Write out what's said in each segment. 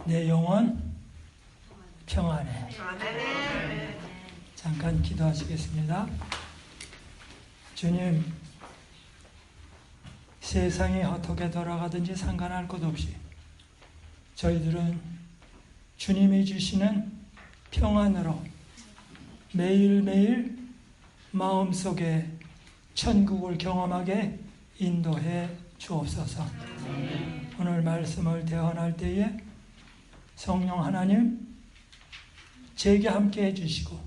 내 영혼 평안해. 잠깐 기도하시겠습니다. 주님, 세상이 어떻게 돌아가든지 상관할 것 없이 저희들은 주님이 주시는 평안으로 매일매일 마음속에 천국을 경험하게 인도해 주옵소서. 오늘 말씀을 대언할 때에 성령 하나님 제게 함께 해주시고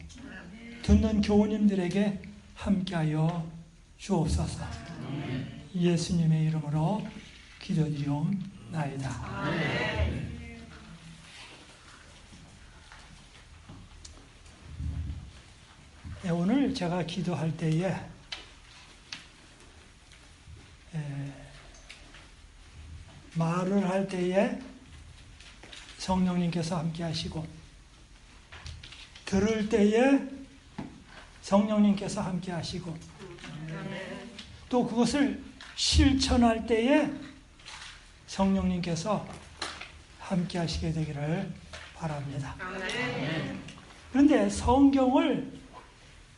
듣는 교우님들에게 함께하여 주옵소서. 예수님의 이름으로 기도드리옵나이다. 네, 오늘 제가 기도할 때에 말을 할 때에 성령님께서 함께 하시고 들을 때에 성령님께서 함께 하시고 또 그것을 실천할 때에 성령님께서 함께 하시게 되기를 바랍니다. 그런데 성경을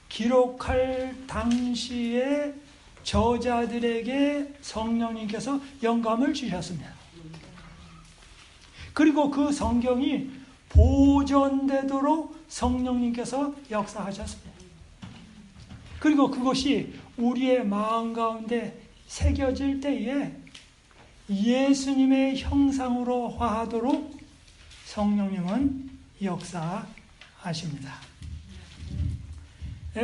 기록할 당시에 저자들에게 성령님께서 영감을 주셨습니다. 그리고 그 성경이 보존되도록 성령님께서 역사하셨습니다. 그리고 그것이 우리의 마음 가운데 새겨질 때에 예수님의 형상으로 화하도록 성령님은 역사하십니다.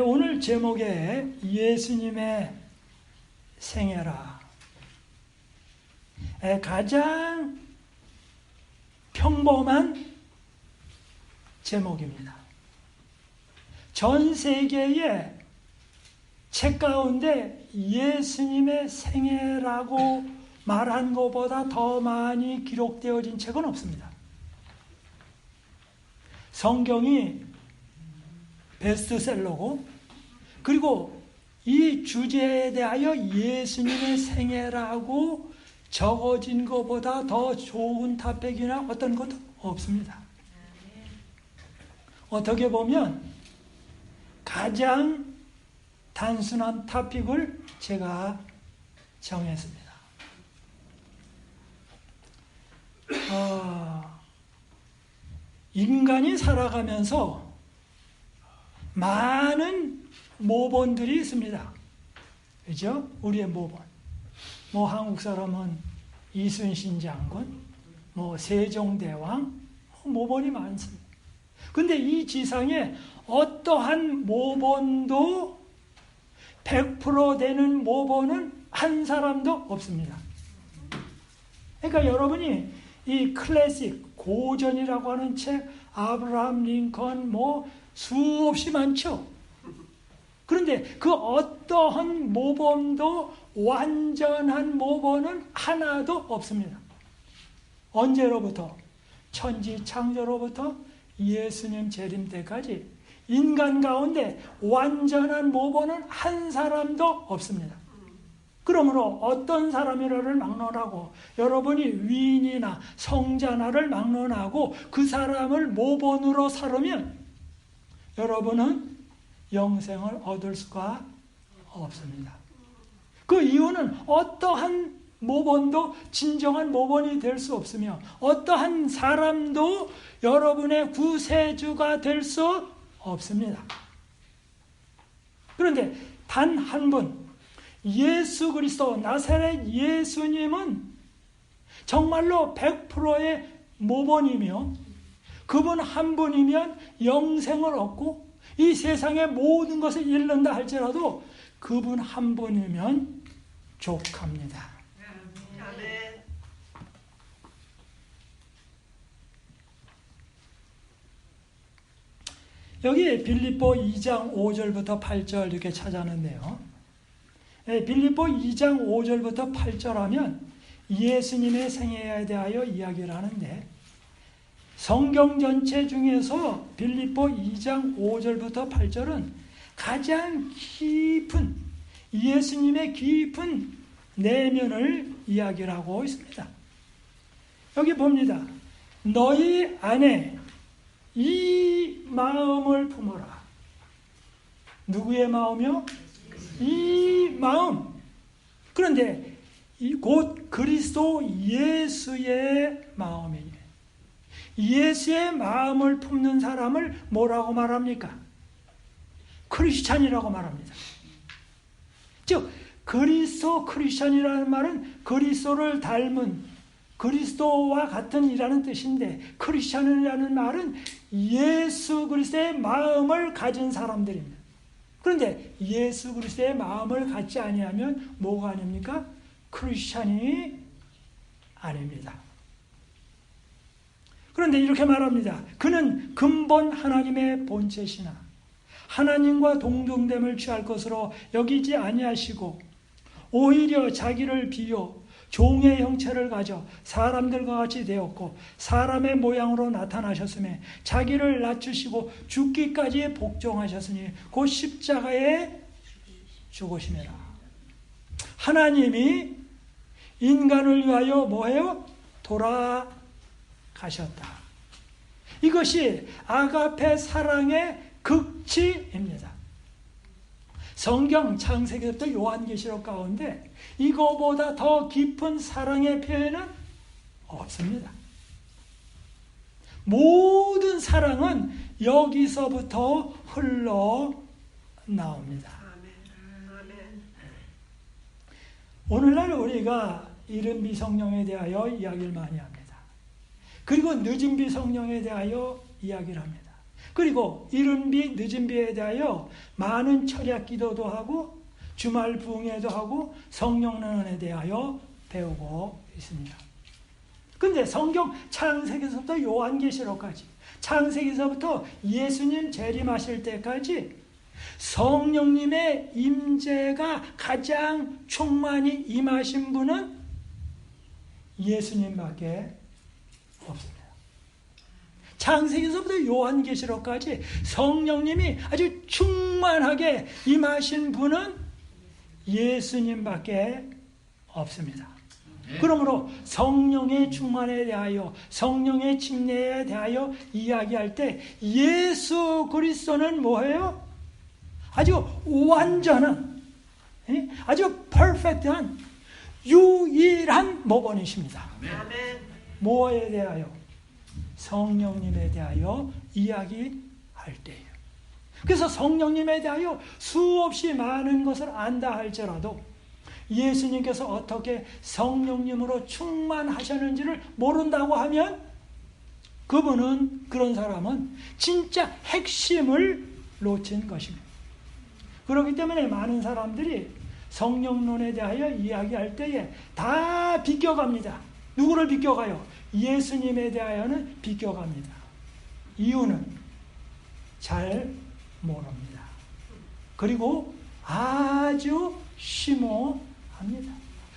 오늘 제목에 예수님의 생애라, 가장 평범한 제목입니다. 전 세계의 책 가운데 예수님의 생애라고 말한 것보다 더 많이 기록되어진 책은 없습니다. 성경이 베스트셀러고, 그리고 이 주제에 대하여 예수님의 생애라고 적어진 것보다 더 좋은 탑백이나 어떤 것도 없습니다. 어떻게 보면 가장 단순한 토픽을 제가 정했습니다. 인간이 살아가면서 많은 모본들이 있습니다. 그죠? 우리의 모본. 한국 사람은 이순신 장군, 세종대왕, 모본이 많습니다. 근데 이 지상에 어떠한 모본도 100% 되는 모본은 한 사람도 없습니다. 그러니까 여러분이 이 클래식, 고전이라고 하는 책, 아브라함 링컨, 수없이 많죠. 그런데 그 어떠한 모본도 완전한 모본은 하나도 없습니다. 언제로부터? 천지 창조로부터 예수님 재림 때까지 인간 가운데 완전한 모본은 한 사람도 없습니다. 그러므로 어떤 사람이라를 막론하고 여러분이 위인이나 성자나를 막론하고 그 사람을 모본으로 삼으면 여러분은 영생을 얻을 수가 없습니다. 그 이유는 어떠한 모본도 진정한 모본이 될 수 없으며 어떠한 사람도 여러분의 구세주가 될 수 없습니다. 그런데 단 한 분, 예수 그리스도 나사렛 예수님은 정말로 100%의 모본이며 그분 한 분이면 영생을 얻고 이 세상의 모든 것을 잃는다 할지라도 그분 한 분이면 족합니다. 여기 빌립보 2장 5절부터 8절 이렇게 찾아놨네요. 빌립보 2장 5절부터 8절 하면 예수님의 생애에 대하여 이야기를 하는데 성경 전체 중에서 빌립보 2장 5절부터 8절은 가장 깊은 예수님의 깊은 내면을 이야기를 하고 있습니다. 여기 봅니다. 너희 안에 이 마음을 품어라. 누구의 마음이요? 이 마음. 그런데 곧 그리스도 예수의 마음이에요. 예수의 마음을 품는 사람을 뭐라고 말합니까? 크리스찬이라고 말합니다. 즉 크리스찬이라는 말은 그리스도를 닮은 그리스도와 같은 이라는 뜻인데, 크리스찬이라는 말은 예수 그리스도의 마음을 가진 사람들입니다. 그런데 예수 그리스도의 마음을 갖지 아니하면 뭐가 아닙니까? 크리스찬이 아닙니다. 그런데 이렇게 말합니다. 그는 근본 하나님의 본체시나 하나님과 동등됨을 취할 것으로 여기지 아니하시고 오히려 자기를 비워 종의 형체를 가져 사람들과 같이 되었고 사람의 모양으로 나타나셨으며 자기를 낮추시고 죽기까지 복종하셨으니 곧 십자가에 죽으심이라. 하나님이 인간을 위하여 뭐해요? 돌아가셨다. 이것이 아가페 사랑의 극치입니다. 성경 창세기부터 요한계시록 가운데 이거보다 더 깊은 사랑의 표현은 없습니다. 모든 사랑은 여기서부터 흘러나옵니다. 오늘날 우리가 이른 비성령에 대하여 이야기를 많이 합니다. 그리고 늦은 비성령에 대하여 이야기를 합니다. 그리고 이른 비, 늦은 비에 대하여 많은 철야 기도도 하고 주말 부흥회도 하고 성령론에 대하여 배우고 있습니다. 근데 성경 창세기서부터 요한계시록까지, 창세기서부터 예수님 재림하실 때까지 성령님의 임재가 가장 충만히 임하신 분은 예수님밖에 없습니다. 창세기서부터 요한계시록까지 성령님이 아주 충만하게 임하신 분은 예수님밖에 없습니다. 그러므로 성령의 충만에 대하여, 성령의 침례에 대하여 이야기할 때 예수 그리스도는 뭐예요? 아주 완전한, 아주 퍼펙트한 유일한 모본이십니다. 뭐에 대하여? 성령님에 대하여 이야기할 때예요. 그래서 성령님에 대하여 수없이 많은 것을 안다 할지라도 예수님께서 어떻게 성령님으로 충만하셨는지를 모른다고 하면 그런 사람은 진짜 핵심을 놓친 것입니다. 그렇기 때문에 많은 사람들이 성령론에 대하여 이야기할 때에 다 비껴갑니다. 누구를 비껴가요? 예수님에 대하여는 비껴갑니다. 이유는 잘 모릅니다. 그리고 아주 심오합니다.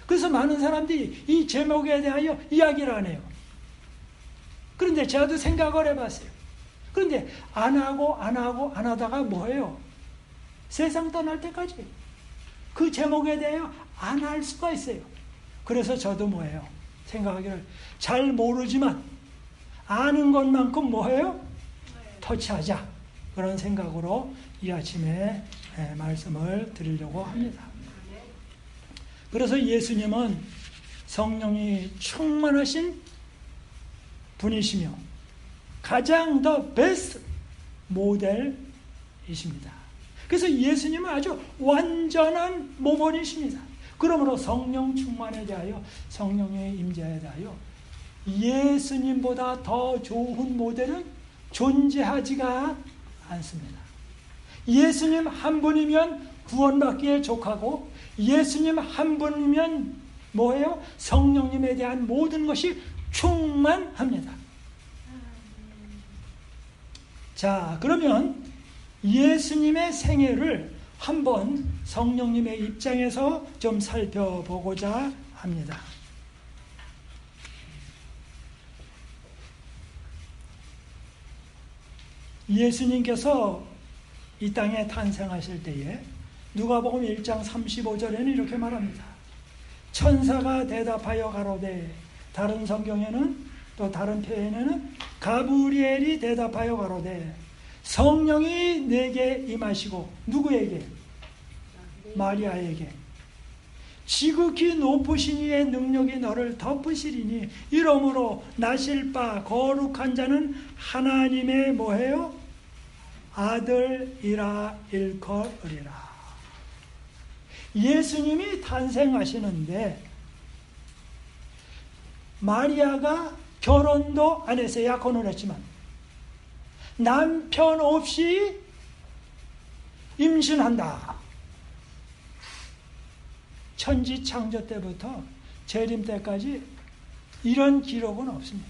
그래서 많은 사람들이 이 제목에 대하여 이야기를 안 해요. 그런데 저도 생각을 해봤어요. 그런데 안 하다가 뭐예요? 세상 떠날 때까지 그 제목에 대하여 안 할 수가 있어요. 그래서 저도 뭐예요? 생각하기를 잘 모르지만 아는 것만큼 뭐예요? 터치하자. 그런 생각으로 이 아침에 말씀을 드리려고 합니다. 그래서 예수님은 성령이 충만하신 분이시며 가장 더 베스트 모델이십니다. 그래서 예수님은 아주 완전한 모본이십니다. 그러므로 성령 충만에 대하여, 성령의 임재에 대하여 예수님보다 더 좋은 모델은 존재하지가 않습니다. 예수님 한 분이면 구원받기에 족하고 예수님 한 분이면 뭐예요? 성령님에 대한 모든 것이 충만합니다. 자, 그러면 예수님의 생애를 한번 성령님의 입장에서 좀 살펴보고자 합니다. 예수님께서 이 땅에 탄생하실 때에 누가복음 1장 35절에는 이렇게 말합니다. 천사가 대답하여 가로되, 다른 성경에는 또 다른 표현에는 가브리엘이 대답하여 가로되 성령이 내게 임하시고 누구에게? 마리아에게 지극히 높으신 이의 능력이 너를 덮으시리니 이러므로 나실 바 거룩한 자는 하나님의 뭐해요? 아들이라 일컬으리라. 예수님이 탄생하시는데 마리아가 결혼도 안 했어요. 약혼을 했지만 남편 없이 임신한다. 천지 창조 때부터 재림 때까지 이런 기록은 없습니다.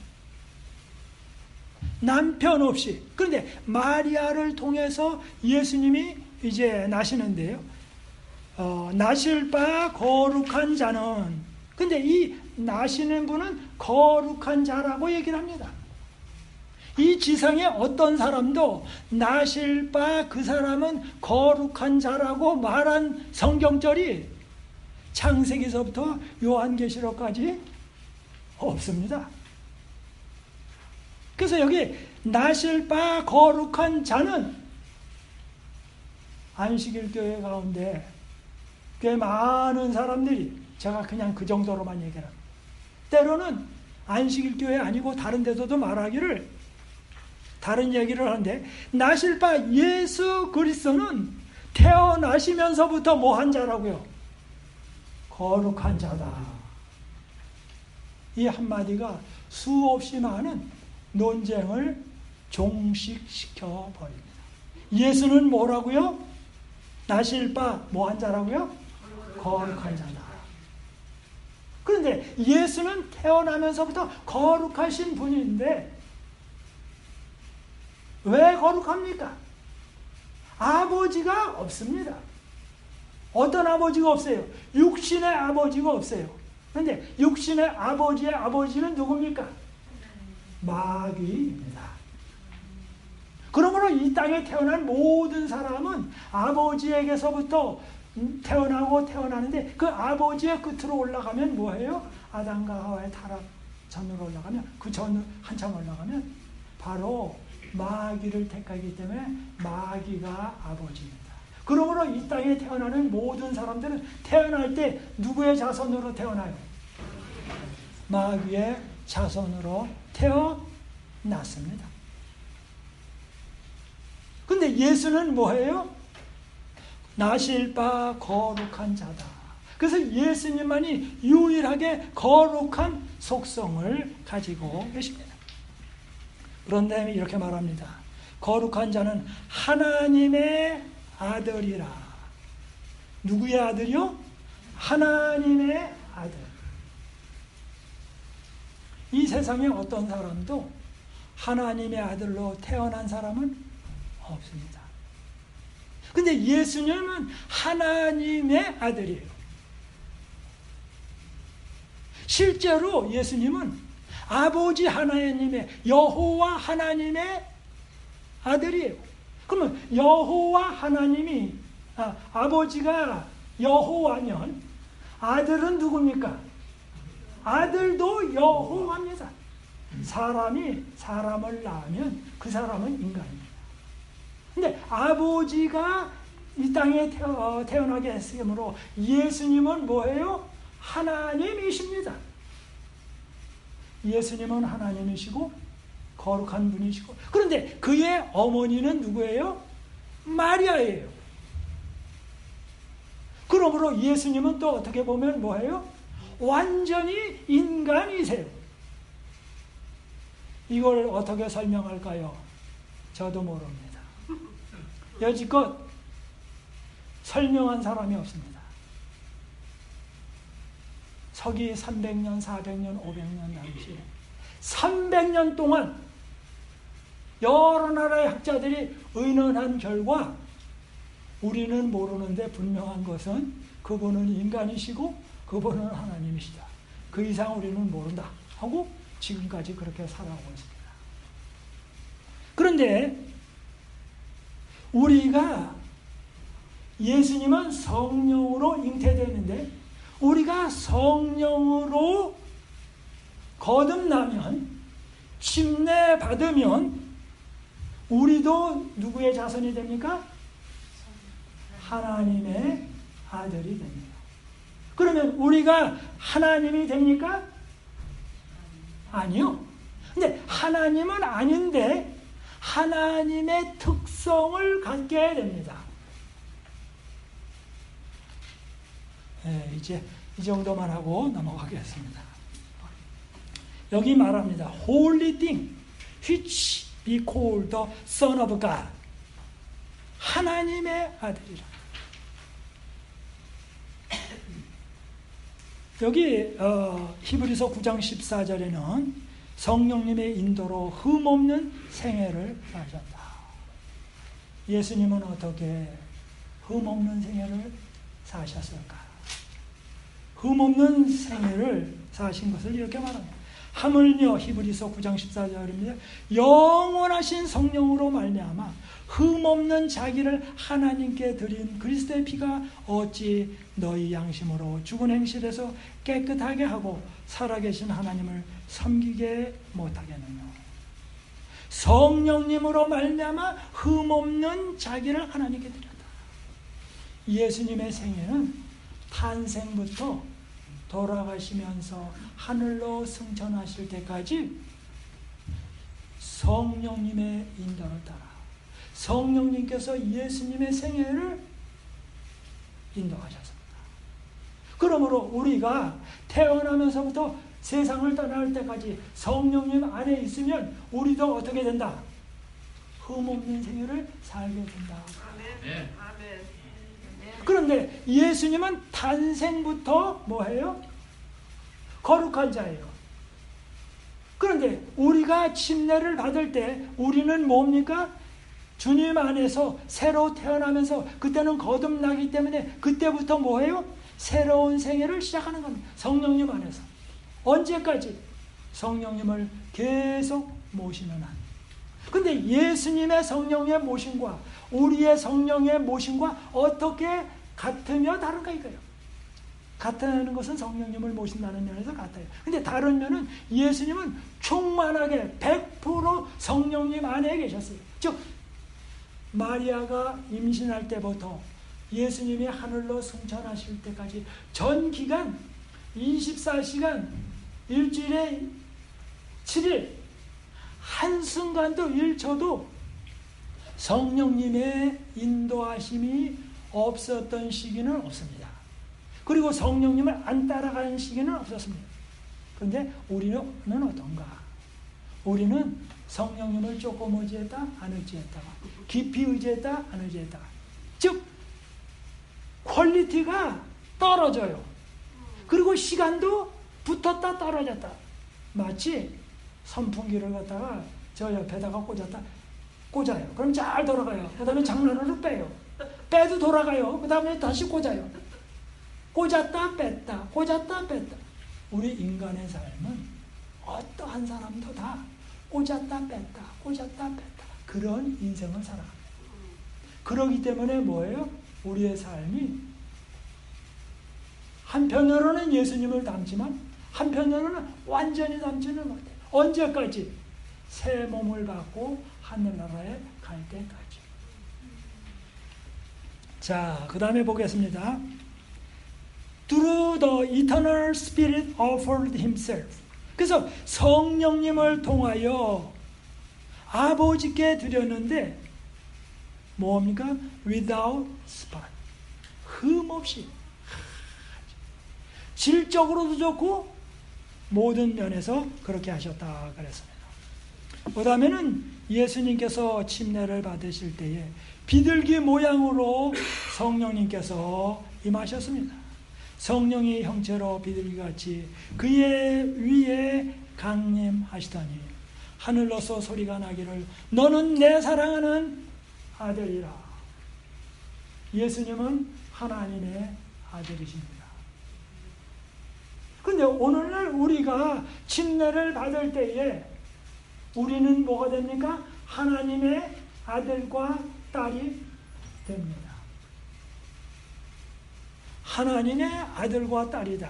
남편 없이. 그런데 마리아를 통해서 예수님이 이제 나시는데요. 나실 바 거룩한 자는, 근데 이 나시는 분은 거룩한 자라고 얘기를 합니다. 이 지상에 어떤 사람도 나실 바 그 사람은 거룩한 자라고 말한 성경절이 창세기서부터 요한계시록까지 없습니다. 그래서 여기 나실 바 거룩한 자는 안식일교회 가운데 꽤 많은 사람들이, 제가 그냥 그 정도로만 얘기를 합니다. 때로는 안식일교회 아니고 다른 데서도 말하기를 다른 얘기를 하는데, 나실 바 예수 그리스도는 태어나시면서부터 뭐한 자라고요? 거룩한 자다. 이 한마디가 수없이 많은 논쟁을 종식시켜 버립니다. 예수는 뭐라고요? 나실 바 뭐한 자라고요? 거룩한 자다. 그런데 예수는 태어나면서부터 거룩하신 분인데 왜 거룩합니까? 아버지가 없습니다. 어떤 아버지가 없어요? 육신의 아버지가 없어요. 그런데 육신의 아버지의 아버지는 누굽니까? 마귀입니다. 그러므로 이 땅에 태어난 모든 사람은 아버지에게서부터 태어나고 태어나는데, 그 아버지의 끝으로 올라가면 뭐예요? 아담과 하와의 타락 전으로 올라가면, 그 전으로 한참 올라가면 바로 마귀를 택하기 때문에 마귀가 아버지입니다. 그러므로 이 땅에 태어나는 모든 사람들은 태어날 때 누구의 자손으로 태어나요? 마귀의 자손으로 태어났습니다. 근데 예수는 뭐예요? 나실 바 거룩한 자다. 그래서 예수님만이 유일하게 거룩한 속성을 가지고 계십니다. 그런데 이렇게 말합니다. 거룩한 자는 하나님의 아들이라. 누구의 아들이요? 하나님의 아들. 이 세상에 어떤 사람도 하나님의 아들로 태어난 사람은 없습니다. 근데 예수님은 하나님의 아들이에요. 실제로 예수님은 아버지 하나님의, 여호와 하나님의 아들이에요. 그러면 여호와 하나님이, 아버지가 여호와면 아들은 누굽니까? 아들도 여호와입니다. 사람이 사람을 낳으면 그 사람은 인간입니다. 근데 아버지가 이 땅에 태어나게 했으므로 예수님은 뭐예요? 하나님이십니다. 예수님은 하나님이시고 거룩한 분이시고, 그런데 그의 어머니는 누구예요? 마리아예요. 그러므로 예수님은 또 어떻게 보면 뭐예요? 완전히 인간이세요. 이걸 어떻게 설명할까요? 저도 모릅니다. 여지껏 설명한 사람이 없습니다. 서기 300년, 400년, 500년 당시에 300년 동안 여러 나라의 학자들이 의논한 결과 우리는 모르는데 분명한 것은 그분은 인간이시고 그분은 하나님이시다. 그 이상 우리는 모른다 하고 지금까지 그렇게 살아오고 있습니다. 그런데 우리가, 예수님은 성령으로 잉태되는데 우리가 성령으로 거듭나면 침례 받으면 우리도 누구의 자손이 됩니까? 하나님의 아들이 됩니다. 그러면 우리가 하나님이 됩니까? 아니요. 근데 하나님은 아닌데 하나님의 특성을 갖게 됩니다. 네, 이제 이 정도만 하고 넘어가겠습니다. 여기 말합니다. Holy thing which be called the Son of God. 하나님의 아들이라. 여기 히브리서 9장 14절에는 성령님의 인도로 흠없는 생애를 사셨다. 예수님은 어떻게 흠없는 생애를 사셨을까? 흠없는 생애를 사신 것을 이렇게 말합니다. 하물며 히브리서 9장 14절입니다. 영원하신 성령으로 말미암아 흠없는 자기를 하나님께 드린 그리스도의 피가 어찌 너희 양심으로 죽은 행실에서 깨끗하게 하고 살아계신 하나님을 섬기게 못하겠느냐. 성령님으로 말미암아 흠없는 자기를 하나님께 드렸다. 예수님의 생애는 탄생부터 돌아가시면서 하늘로 승천하실 때까지 성령님의 인도를 따라 성령님께서 예수님의 생애를 인도하셨습니다. 그러므로 우리가 태어나면서부터 세상을 떠날 때까지 성령님 안에 있으면 우리도 어떻게 된다? 흠없는 생애를 살게 된다. 아멘. 그런데 예수님은 탄생부터 뭐예요? 거룩한 자예요. 그런데 우리가 침례를 받을 때 우리는 뭡니까? 주님 안에서 새로 태어나면서 그때는 거듭나기 때문에 그때부터 뭐예요? 새로운 생애를 시작하는 겁니다. 성령님 안에서. 언제까지? 성령님을 계속 모시는 한. 근데 예수님의 성령의 모심과 우리의 성령의 모심과 어떻게 같으며 다른가 이거예요. 같다는 것은 성령님을 모신다는 면에서 같아요. 근데 다른 면은 예수님은 충만하게 100% 성령님 안에 계셨어요. 즉 마리아가 임신할 때부터 예수님이 하늘로 승천하실 때까지 전 기간 24시간 일주일에 7일 한순간도 1초도 성령님의 인도하심이 없었던 시기는 없습니다. 그리고 성령님을 안 따라가는 시기는 없었습니다. 그런데 우리는 어떤가? 우리는 성령님을 조금 의지했다, 안 의지했다. 깊이 의지했다, 안 의지했다. 즉 퀄리티가 떨어져요. 그리고 시간도 붙었다 떨어졌다. 마치 선풍기를 갖다가 저 옆에다가 꽂아요. 그럼 잘 돌아가요. 그 다음에 장난으로 빼요. 빼도 돌아가요. 그 다음에 다시 꽂아요. 꽂았다 뺐다, 꽂았다 뺐다. 우리 인간의 삶은 어떠한 사람도 다 꽂았다 뺐다, 꽂았다 뺐다. 그런 인생을 살아갑니다. 그러기 때문에 뭐예요? 우리의 삶이 한편으로는 예수님을 닮지만 한편으로는 완전히 닮지는 못해요. 언제까지? 새 몸을 갖고 하늘나라에 갈 때까지. 자, 그 다음에 보겠습니다. Through the eternal Spirit offered Himself. 그래서 성령님을 통하여 아버지께 드렸는데 뭡니까? Without spot. 흠없이. 질적으로도 좋고 모든 면에서 그렇게 하셨다 그랬습니다. 그 다음에는 예수님께서 침례를 받으실 때에 비둘기 모양으로 성령님께서 임하셨습니다. 성령이 형체로 비둘기같이 그의 위에 강림하시더니 하늘로서 소리가 나기를 너는 내 사랑하는 아들이라. 예수님은 하나님의 아들이십니다. 근데 오늘날 우리가 침례를 받을 때에 우리는 뭐가 됩니까? 하나님의 아들과 딸이 됩니다. 하나님의 아들과 딸이다.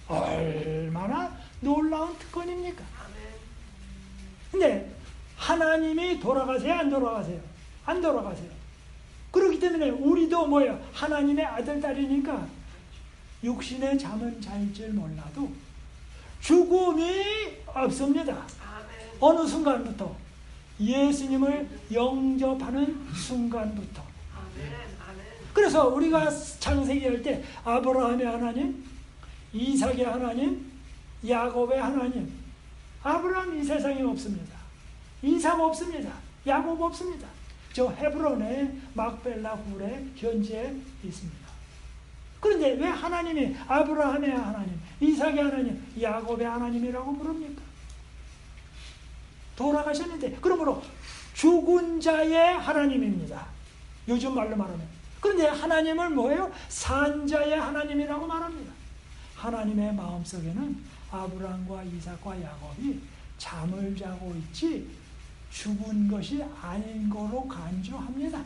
얼마나 놀라운 특권입니까? 근데 하나님이 돌아가세요? 안 돌아가세요? 안 돌아가세요. 그렇기 때문에 우리도 뭐예요? 하나님의 아들, 딸이니까 육신의 잠은 잘 줄 몰라도 죽음이 없습니다. 어느 순간부터? 예수님을 영접하는 순간부터. 그래서 우리가 창세기 할 때 아브라함의 하나님, 이삭의 하나님, 야곱의 하나님. 아브라함 이 세상에 없습니다. 이삭 없습니다. 야곱 없습니다. 저 헤브론의 막벨라 굴에 현재 있습니다. 그런데 왜 하나님이 아브라함의 하나님, 이삭의 하나님, 야곱의 하나님이라고 부릅니까? 돌아가셨는데, 그러므로 죽은 자의 하나님입니다. 요즘 말로 말하면. 그런데 하나님을 뭐예요? 산 자의 하나님이라고 말합니다. 하나님의 마음속에는 아브라함과 이삭과 야곱이 잠을 자고 있지 죽은 것이 아닌 거로 간주합니다.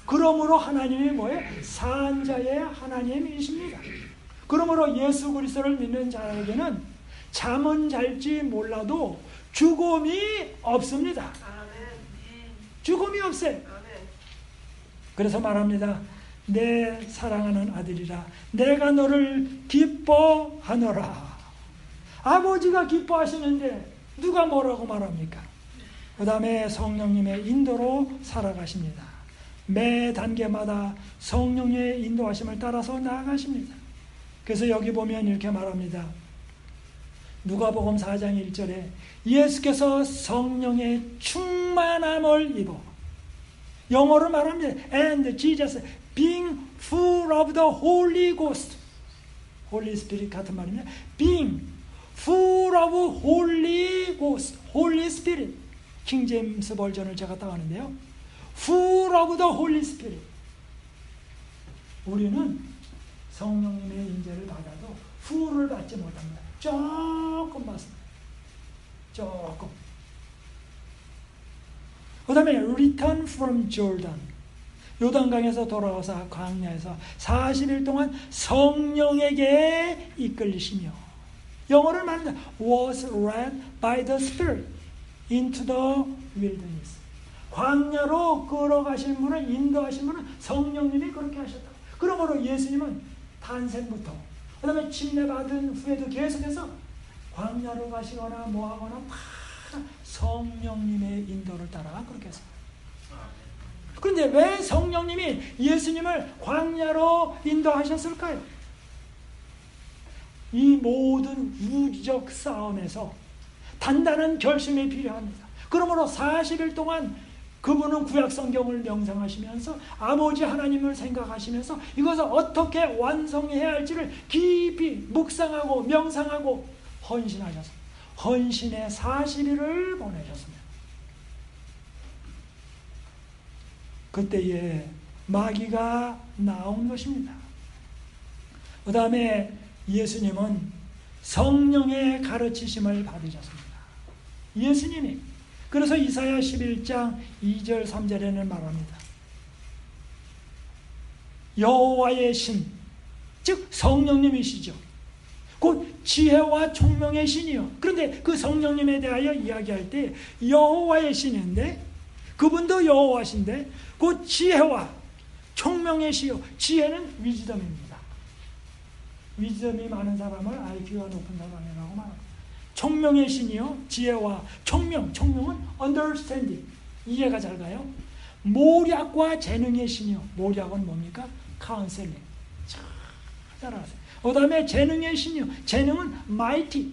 그러므로 하나님이 뭐예요? 산 자의 하나님이십니다. 그러므로 예수 그리스도를 믿는 자에게는 잠은 잘지 몰라도 죽음이 없습니다. 죽음이 없어요. 그래서 말합니다. 내 사랑하는 아들이라 내가 너를 기뻐하노라. 아버지가 기뻐하시는데 누가 뭐라고 말합니까? 그 다음에 성령님의 인도로 살아가십니다. 매 단계마다 성령의 인도하심을 따라서 나아가십니다. 그래서 여기 보면 이렇게 말합니다. 누가복음 4장 1절에 예수께서 성령의 충만함을 입어, 영어로 말합니다. And Jesus being full of the Holy Ghost, Holy Spirit 같은 말입니다. Being full of Holy Ghost, Holy Spirit. 킹제임스 버전을 제가 따왔는데요. Full of the Holy Spirit. 우리는 성령님의 인재를 받아도 full을 받지 못합니다. 조금 받습니다. 조금. 그 다음에 return from Jordan. 요단강에서 돌아와서 광야에서 40일 동안 성령에게 이끌리시며, 영어를 말합니다. was led by the Spirit into the wilderness. 광야로 끌어가신 분을, 인도하신 분은 성령님이 그렇게 하셨다. 그러므로 예수님은 탄생부터 그 다음에 침례받은 후에도 계속해서 광야로 가시거나 뭐하거나 막 성령님의 인도를 따라 그렇게 했습니다. 그런데 왜 성령님이 예수님을 광야로 인도하셨을까요? 이 모든 우주적 싸움에서 단단한 결심이 필요합니다. 그러므로 40일 동안 그분은 구약 성경을 명상하시면서 아버지 하나님을 생각하시면서 이것을 어떻게 완성해야 할지를 깊이 묵상하고 명상하고 헌신하셨습니다. 헌신의 40일을 보내셨습니다. 그때에 마귀가 나온 것입니다. 그 다음에 예수님은 성령의 가르치심을 받으셨습니다. 예수님이. 그래서 이사야 11장 2절 3절에는 말합니다. 여호와의 신, 즉 성령님이시죠. 곧 지혜와 총명의 신이요. 그런데 그 성령님에 대하여 이야기할 때 여호와의 신인데, 그분도 여호와신데 곧 지혜와 총명의 시요. 지혜는 위즈덤입니다. 위즈덤이 많은 사람을 IQ가 높은 사람이라고 말합니다. 총명의 신이요, 지혜와 총명. 총명은 understanding, 이해가 잘 가요. 모략과 재능의 신이요. 모략은 뭡니까? counseling. 잘 알아세요. 그 다음에 재능의 신이요. 재능은 mighty.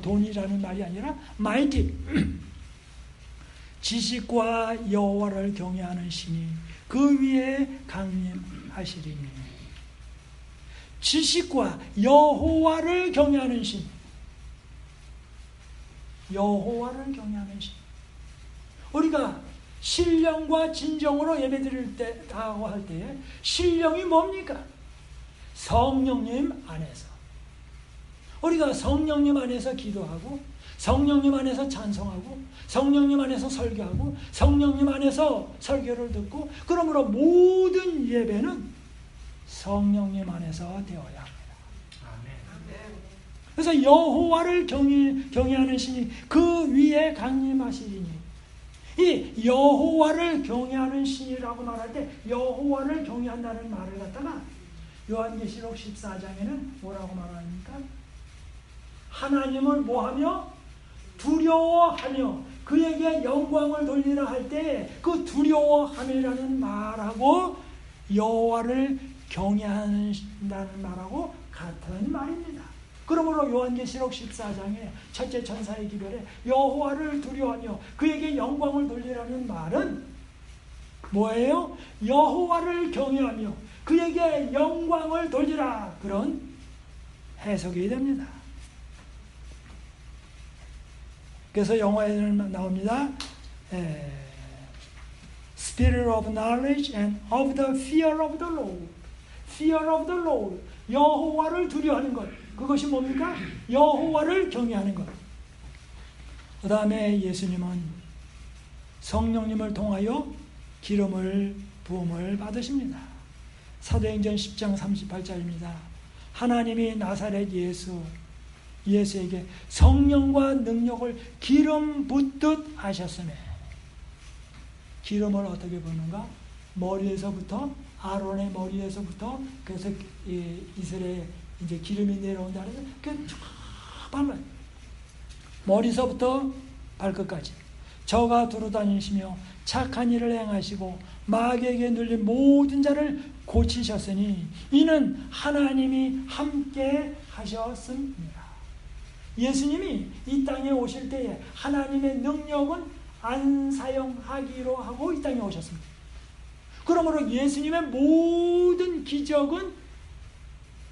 돈이라는 말이 아니라 mighty. 지식과 여호와를 경외하는 신이 그 위에 강림하시리니. 지식과 여호와를 경외하는 신. 여호와를 경외하는 신. 우리가 신령과 진정으로 예배드릴 때 하고 할 때에 신령이 뭡니까? 성령님 안에서. 우리가 성령님 안에서 기도하고, 성령님 안에서 찬송하고, 성령님 안에서 설교하고, 성령님 안에서 설교를 듣고, 그러므로 모든 예배는 성령님 안에서 되어야 합니다. 그래서 여호와를 경외하는 신이 그 위에 강림하시리니, 이 여호와를 경외하는 신이라고 말할 때 여호와를 경외한다는 말을 갖다가 요한계시록 14장에는 뭐라고 말합니까? 하나님을 뭐하며? 두려워하며 그에게 영광을 돌리라 할 때 그 두려워함이라는 말하고 여호와를 경외한다는 말하고 같은 말입니다. 그러므로 요한계시록 14장에 첫째 천사의 기별에 여호와를 두려워하며 그에게 영광을 돌리라는 말은 뭐예요? 여호와를 경외하며 그에게 영광을 돌리라, 그런 해석이 됩니다. 그래서 영어에는 나옵니다. Spirit of knowledge and of the fear of the Lord. Fear of the Lord. 여호와를 두려워하는 것. 그것이 뭡니까? 여호와를 경외하는 것. 그 다음에 예수님은 성령님을 통하여 기름을 부음을 받으십니다. 사도행전 10장 38절입니다. 하나님이 나사렛 예수에게 성령과 능력을 기름 붓듯 하셨으며, 기름을 어떻게 붓는가? 머리에서부터, 아론의 머리에서부터, 그래서 이스라엘 이제 기름이 내려온다 그래서 그 발라, 머리서부터 발끝까지 저가 두루다니시며 착한 일을 행하시고 마귀에게 눌린 모든 자를 고치셨으니 이는 하나님이 함께 하셨습니다. 예수님이 이 땅에 오실 때에 하나님의 능력은 안 사용하기로 하고 이 땅에 오셨습니다. 그러므로 예수님의 모든 기적은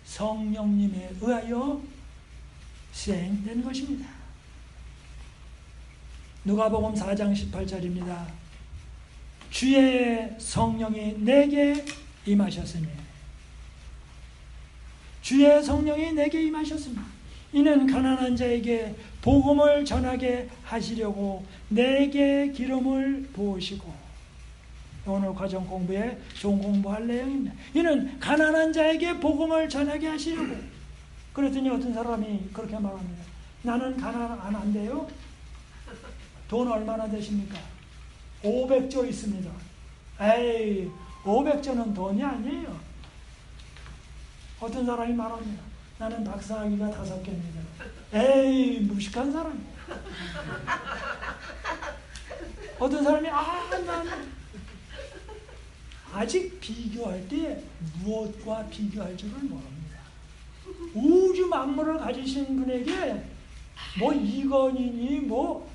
성령님에 의하여 수행된 것입니다. 누가복음 4장 18절입니다. 주의 성령이 내게 임하셨으니, 주의 성령이 내게 임하셨으니 이는 가난한 자에게 복음을 전하게 하시려고 내게 기름을 부으시고, 오늘 과정 공부에 좋은 공부할 내용입니다. 이는 가난한 자에게 복음을 전하게 하시려고. 그랬더니 어떤 사람이 그렇게 말합니다. 나는 가난 안 한대요. 돈 얼마나 되십니까? 500조 있습니다. 에이, 500조는 돈이 아니에요. 어떤 사람이 말합니다. 나는 박사학위가 5개입니다. 에이, 무식한 사람이에요. 어떤 사람이 나는 아직 비교할 때 무엇과 비교할 줄을 모릅니다. 우주 만물을 가지신 분에게 뭐 이건희니 뭐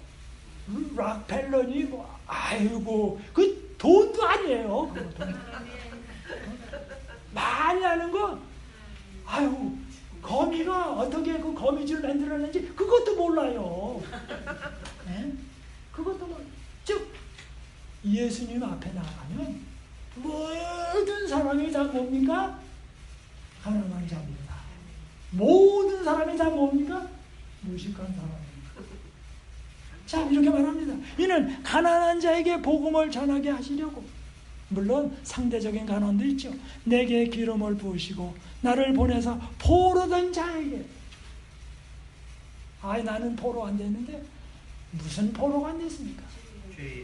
락펠러니 뭐 아이고 그 돈도 아니에요. 많이 하는 거 아이고 거미가 어떻게 그 거미줄 만들었는지 그것도 몰라요. 네? 그것도 몰라요. 즉 예수님 앞에 나가면 모든 사람이 다 뭡니까? 가난한 자입니다. 모든 사람이 다 뭡니까? 무식한 사람입니다. 자, 이렇게 말합니다. 이는 가난한 자에게 복음을 전하게 하시려고. 물론 상대적인 가난도 있죠. 내게 기름을 부으시고 나를 보내서 포로된 자에게. 나는 포로 안 됐는데 무슨 포로가 안 됐습니까?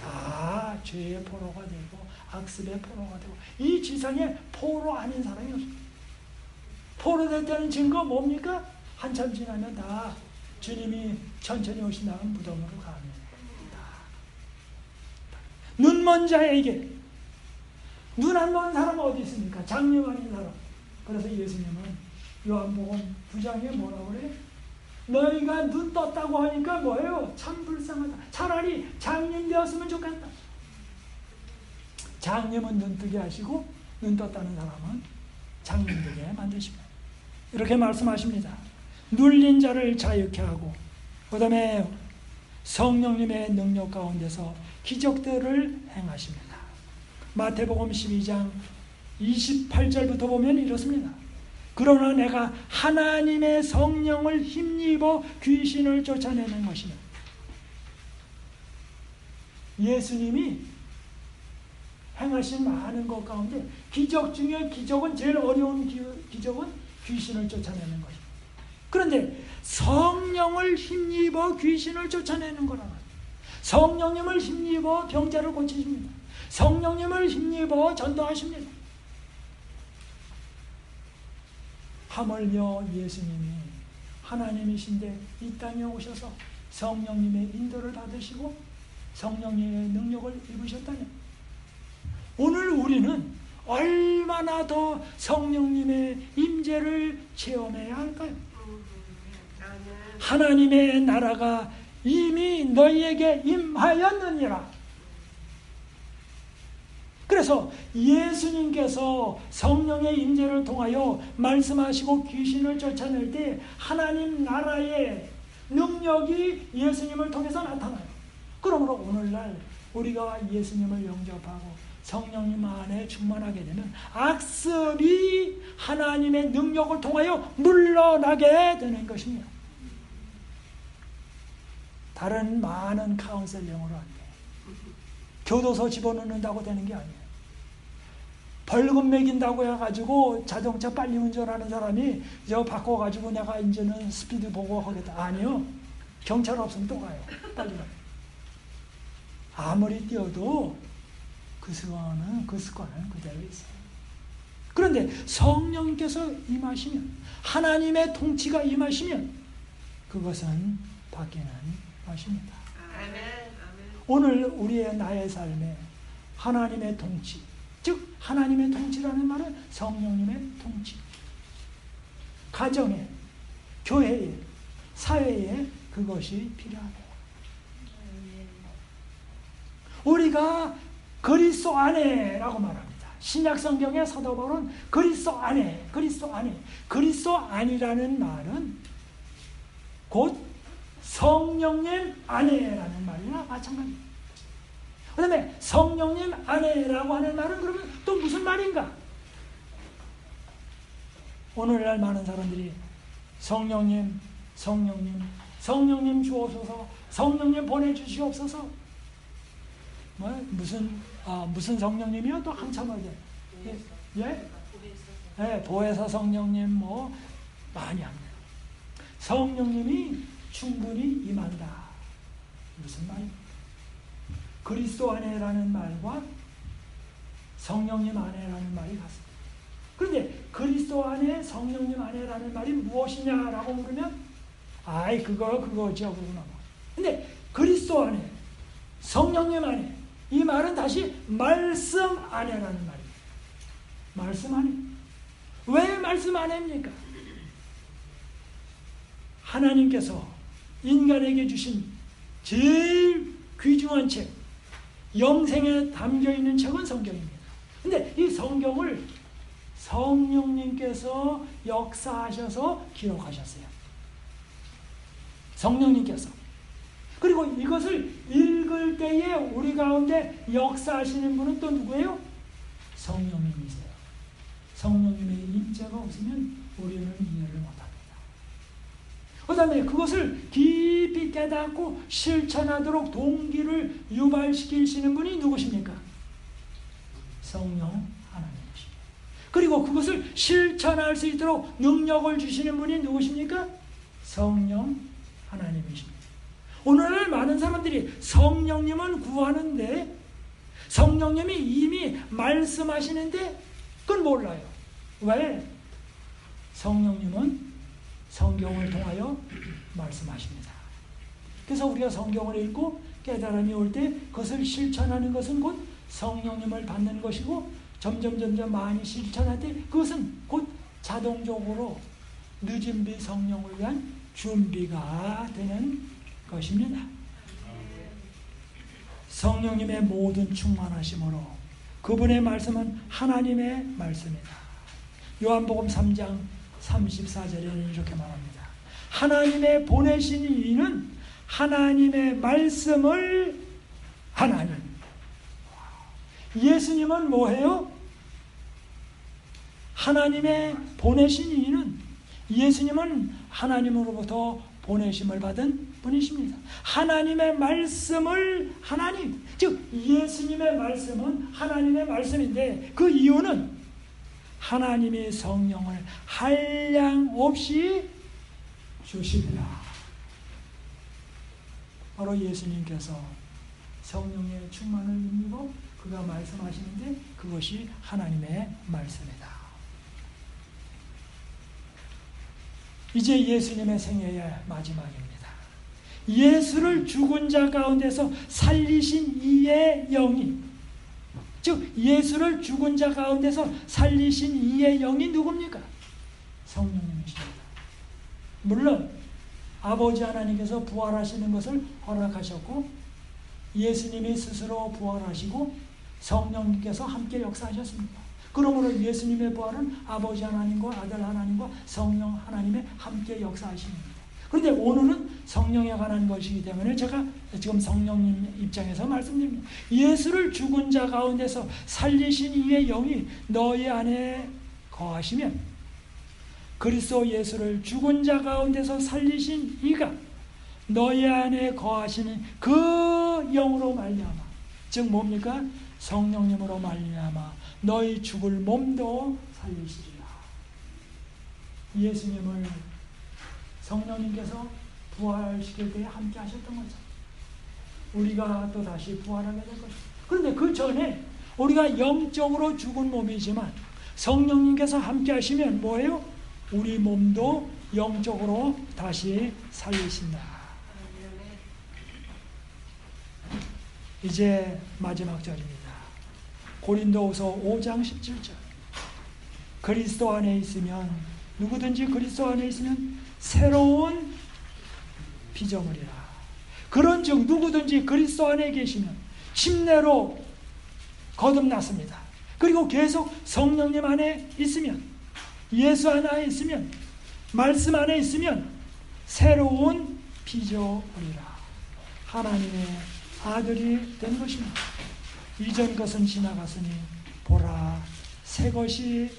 다 죄의 포로가 되고 악습의 포로가 되고 이 지상에 포로 아닌 사람이 없습니다. 포로 됐다는 증거 뭡니까? 한참 지나면 다 주님이 천천히 오신다면 무덤으로 가면 눈먼 자에게. 눈 안 먼 사람은 어디 있습니까? 장님 아닌 사람. 그래서 예수님은 요한복음 9장에 뭐라고 그래? 너희가 눈 떴다고 하니까 뭐예요? 참 불쌍하다. 차라리 장님 되었으면 좋겠다. 장님은 눈 뜨게 하시고 눈 떴다는 사람은 장님 되게 만드십니다. 이렇게 말씀하십니다. 눌린 자를 자유케 하고 그 다음에 성령님의 능력 가운데서 기적들을 행하십니다. 마태복음 12장 28절부터 보면 이렇습니다. 그러나 내가 하나님의 성령을 힘입어 귀신을 쫓아내는 것이며. 예수님이 행하신 많은 것 가운데 기적 중에 기적은 제일 어려운 기적은 귀신을 쫓아내는 것입니다. 그런데 성령을 힘입어 귀신을 쫓아내는 거라. 성령님을 힘입어 병자를 고치십니다. 성령님을 힘입어 전도하십니다. 하물며 예수님이 하나님이신데 이 땅에 오셔서 성령님의 인도를 받으시고 성령님의 능력을 입으셨다니, 오늘 우리는 얼마나 더 성령님의 임재를 체험해야 할까요? 하나님의 나라가 이미 너희에게 임하였느니라. 그래서 예수님께서 성령의 임재를 통하여 말씀하시고 귀신을 쫓아낼 때 하나님 나라의 능력이 예수님을 통해서 나타나요. 그러므로 오늘날 우리가 예수님을 영접하고 성령님 안에 충만하게 되면 악습이 하나님의 능력을 통하여 물러나게 되는 것입니다. 다른 많은 카운셀링으로 안 돼. 교도소 집어넣는다고 되는 게 아니에요. 벌금 매긴다고 해가지고 자동차 빨리 운전하는 사람이 저 바꿔가지고 내가 이제는 스피드 보고 하겠다. 아니요. 경찰 없으면 또 가요. 빨리 가요. 아무리 뛰어도 그 습관은 그대로 있어요. 그런데 성령께서 임하시면, 하나님의 통치가 임하시면 그것은 바뀌는 것입니다. 오늘 우리의 나의 삶에 하나님의 통치, 즉 하나님의 통치라는 말은 성령님의 통치, 가정에, 교회에, 사회에 그것이 필요합니다. 우리가 그리스도 안에라고 말합니다. 신약 성경의 사도 바울은 그리스도 안에, 그리스도 안이라는 말은 곧 성령님 안에라는 말이나 마찬가지입니다. 그 다음에 성령님 안에라고 하는 말은 그러면 또 무슨 말인가? 오늘날 많은 사람들이 성령님 주옵소서, 성령님 보내주시옵소서. 무슨 성령님이요? 또 한참 하게. 보혜사 성령님 많이 합니다. 성령님이 충분히 임한다. 무슨 말입니까? 그리스도 안에라는 말과 성령님 안에라는 말이 같습니다. 그런데 그리스도 안에, 성령님 안에라는 말이 무엇이냐라고 물으면 그거죠. 근데 그리스도 안에, 성령님 안에, 이 말은 다시 말씀 안에라는 말입니다. 말씀 안에. 왜 말씀 안에입니까? 하나님께서 인간에게 주신 제일 귀중한 책, 영생에 담겨있는 책은 성경입니다. 근데 이 성경을 성령님께서 역사하셔서 기록하셨어요. 성령님께서. 그리고 이것을 읽을 때에 우리 가운데 역사하시는 분은 또 누구예요? 성령님이세요. 성령님의 임재가 없으면 우리는 이해를 못합니다. 그 다음에 그것을 깊이 깨닫고 실천하도록 동기를 유발시키시는 분이 누구십니까? 성령 하나님이십니다. 그리고 그것을 실천할 수 있도록 능력을 주시는 분이 누구십니까? 성령 하나님이십니다. 오늘날 많은 사람들이 성령님은 구하는데 성령님이 이미 말씀하시는데 그건 몰라요. 왜? 성령님은 성경을 통하여 말씀하십니다. 그래서 우리가 성경을 읽고 깨달음이 올 때 그것을 실천하는 것은 곧 성령님을 받는 것이고 점점 많이 실천할 때 그것은 곧 자동적으로 늦은 비 성령을 위한 준비가 되는 것입니다. 성령님의 모든 충만하심으로 그분의 말씀은 하나님의 말씀이다. 요한복음 3장 34절에는 이렇게 말합니다. 하나님의 보내신 이는 하나님의 말씀을 하나님. 예수님은 뭐예요? 하나님의 보내신 이는, 예수님은 하나님으로부터 보내심을 받은 분이십니다. 하나님의 말씀을 하나님, 즉 예수님의 말씀은 하나님의 말씀인데 그 이유는 하나님의 성령을 한량 없이 주십니다. 바로 예수님께서 성령의 충만을 입고 그가 말씀하시는데 그것이 하나님의 말씀이다. 이제 예수님의 생애의 마지막입니다. 예수를 죽은 자 가운데서 살리신 이의 영이, 즉 예수를 죽은 자 가운데서 살리신 이의 영이 누굽니까? 성령님이십니다. 물론 아버지 하나님께서 부활하시는 것을 허락하셨고 예수님이 스스로 부활하시고 성령님께서 함께 역사하셨습니다. 그러므로 예수님의 부활은 아버지 하나님과 아들 하나님과 성령 하나님의 함께 역사하십니다. 그런데 오늘은 성령에 관한 것이기 때문에 제가 지금 성령님 입장에서 말씀드립니다. 예수를 죽은 자 가운데서 살리신 이의 영이 너희 안에 거하시면 그리스도 예수를 죽은 자 가운데서 살리신 이가 너희 안에 거하시는 그 영으로 말미암아, 즉 뭡니까? 성령님으로 말미암아 너희 죽을 몸도 살리시리라. 예수님을 성령님께서 부활시킬 때에 함께 하셨던 거죠. 우리가 또 다시 부활하게 될 것입니다. 그런데 그 전에 우리가 영적으로 죽은 몸이지만 성령님께서 함께 하시면 뭐예요? 우리 몸도 영적으로 다시 살리신다. 이제 마지막 절입니다. 고린도후서 5장 17절. 그리스도 안에 있으면, 누구든지 그리스도 안에 있으면 새로운 피조물이라. 그런즉 누구든지 그리스도 안에 계시면 침례로 거듭났습니다. 그리고 계속 성령님 안에 있으면, 예수 안에 있으면, 말씀 안에 있으면 새로운 피조물이라. 하나님의 아들이 된 것입니다. 이전 것은 지나갔으니 보라 새 것이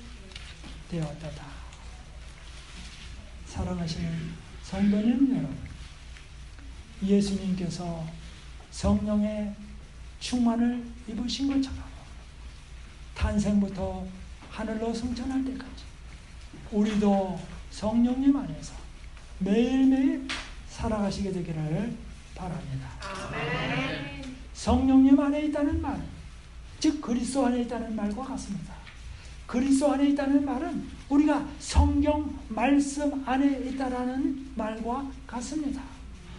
되었도다. 사랑하시는 성도님 여러분, 예수님께서 성령의 충만을 입으신 것처럼 탄생부터 하늘로 승천할 때까지 우리도 성령님 안에서 매일매일 살아가시게 되기를 바랍니다. 아멘. 성령님 안에 있다는 말, 즉 그리스도 안에 있다는 말과 같습니다. 그리스도 안에 있다는 말은 우리가 성경 말씀 안에 있다라는 말과 같습니다.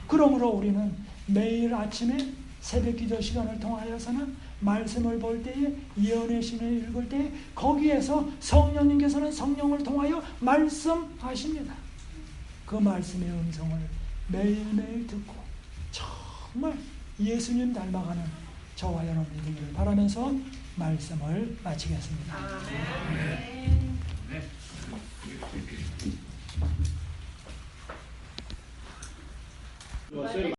그러므로 우리는 매일 아침에 새벽 기도 시간을 통하여서는 말씀을 볼 때에, 예언의 신을 읽을 때에 거기에서 성령님께서는 성령을 통하여 말씀하십니다. 그 말씀의 음성을 매일매일 듣고 정말 예수님 닮아가는 저와 여러분이 되기를 바라면서 말씀을 마치겠습니다. 아멘.